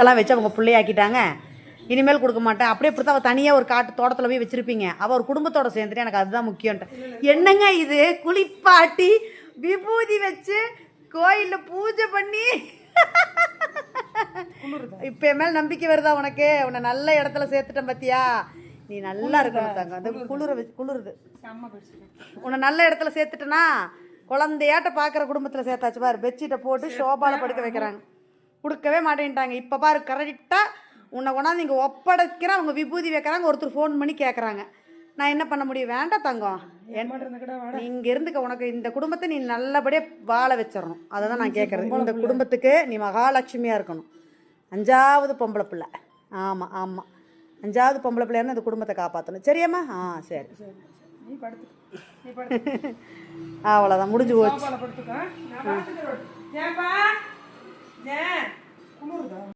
எல்லாம் வச்சு அவங்க பிள்ளையாக்கிட்டாங்க. இனிமேல் கொடுக்க மாட்டேன். அப்படியே இப்படி தான் அவள் தனியாக ஒரு காட்டு தோட்டத்தில் போய் வச்சுருப்பீங்க. அவள் ஒரு குடும்பத்தோடு சேர்ந்துட்டு எனக்கு அதுதான் முக்கியன்ட்டு. என்னங்க இது குளிப்பாட்டி விபூதி வச்சு கோயிலில் பூஜை பண்ணி இப்போ என் மேலே நம்பிக்கை வருதா உனக்கு? உன்னை நல்ல இடத்துல சேர்த்துட்டேன் பார்த்தியா? நீ நல்லா இருக்கணும் தாங்க. அந்த குளிருது. உன்னை நல்ல இடத்துல சேர்த்துட்டேன்னா குழந்தையாட்ட பார்க்குற குடும்பத்தில் சேர்த்தாச்சு பாரு. பெட்ஷீட்டை போட்டு ஷோபாவில் படுக்க வைக்கிறாங்க. கொடுக்கவே மாட்டேன்ட்டாங்க. இப்போ பாரு கரெக்டாக உன்னை கொண்டாந்து இங்கே ஒப்படைக்கிற அவங்க விபூதி வைக்கிறாங்க. ஒருத்தர் ஃபோன் பண்ணி கேட்குறாங்க. நான் என்ன பண்ண முடியும்? வேண்டாம் தங்கம், நீ இங்கே இருந்துக்க. உனக்கு இந்த குடும்பத்தை நீ நல்லபடியாக வாழ வச்சிடணும். அதை தான் நான் கேட்குறது. இந்த குடும்பத்துக்கு நீ மகாலட்சுமியாக இருக்கணும். 5வது பொம்பளை பிள்ளை. ஆமாம் 5வது பொம்பளை பிள்ளையாருந்து இந்த குடும்பத்தை காப்பாற்றணும். சரியாம்மா? சரி. அவ்வளோதான், முடிஞ்சு போச்சு.